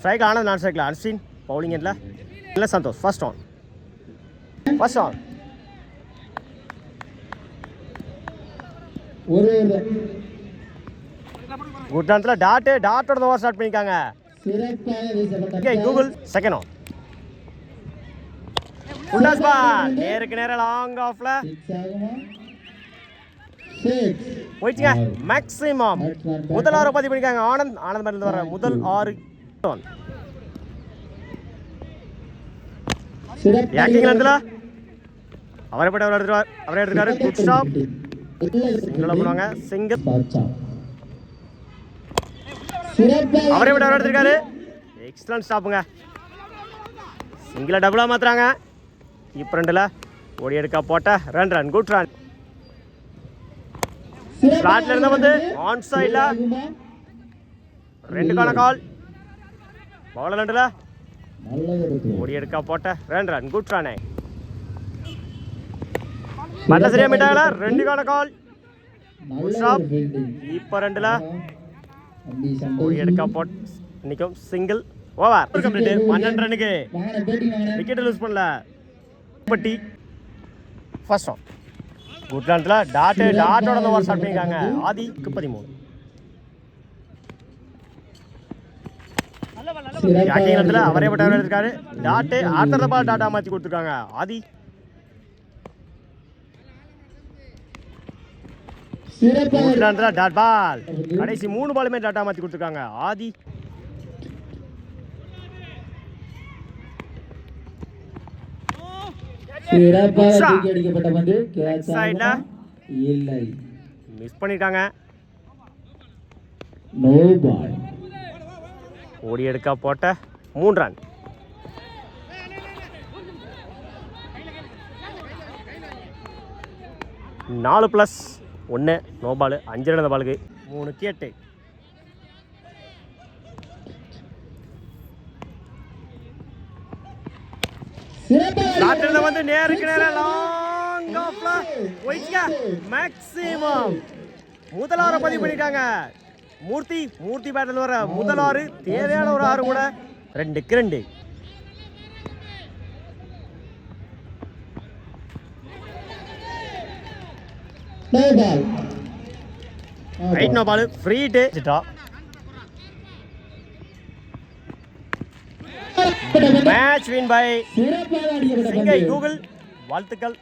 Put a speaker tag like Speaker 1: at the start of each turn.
Speaker 1: Strike ஆனது நான் ஸ்ட்ரைக்கில் அன்ஸ்டீன் பவுலிங் எண்டில் இல்லை சந்தோஷ் ஃபர்ஸ்ட் ஆன் குட் ரன்ஸில் டாட்டோட ஓவர் ஸ்டார்ட் பண்ணியிருக்காங்க. கூகுள் செகண்ட் ஆன் ஃபுல்லாஸ் பால் நேருக்கு நேரம் லாங் ஆஃப்ல போயிடுச்சுங்க. மேக்ஸிமம் முதல் 6 பதிவு பண்ணியிருக்காங்க. ஆனந்த் மருந்து வர முதல் 6 அவரை எடுத்துக்காரு. குட் ஸ்டாப் சிங்கிள் பண்ணுவாங்க. சிங்கிள் அவரை எடுத்திருக்காரு. எக்ஸலன்ட் ஸ்டாப்புங்க. சிங்கிள டபுளா மாத்துறாங்க. இப்போ 2ல் ஓடி எடுக்க போட்ட ரன் குட் ரன். ஸ்லாட்ல இருந்த வந்து ஆன் சைட்ல 2க்கான கால். பவுலர் 2ல் ஓடி எடுக்க போட்ட ரன் குட் ரன். மல்ல சரியா மீட்டாங்களா 2க்கான கால். Good stop. இப்போ 2ல் ஓடி எடுக்க போட் இன்னைக்கும் சிங்கிள் ஓவர். 12 ரன்னுக்கு விக்கெட் லூஸ் பண்ணல. பட்டி ஃபர்ஸ்ட் ஆன் குட் ரன்ல டாட்டோட ஓவர் ஸ்டார்ட் பண்ணிருக்காங்க. ஆதிக்கு 13 பேட்டிங் இடத்துல அவரே பட்டவர் எடுத்திருக்காரு. அடுத்த பால் டாட்டா மாற்றி கொடுத்துருக்காங்க. ஆதி டாட் பால் கடைசி 3 பாலுமே டாட்டா மாற்றி கொடுத்துருக்காங்க. ஆதி மிஸ் பண்ணிட்டாங்க. ஓடி எடுக்க போட்ட 3 ரன். நாலு ப்ளஸ் 1 நோ பால். 5 ரன் பாலுக்கு 3க்கு 8. வந்து நேருக்கு நேரம் லாங் ஆஃப்ல போயிடுச்சுங்க. மேக்ஸிமம் முதல் 6 பதிவு பண்ணிட்டாங்க. மூர்த்தி பேட்டில் வர முதல் 6 தேவையான ஒரு 6 கூட 2க்கு 2. Right no ball free hit. Match win by சிங்கை கூகுள். வாழ்த்துக்கள்.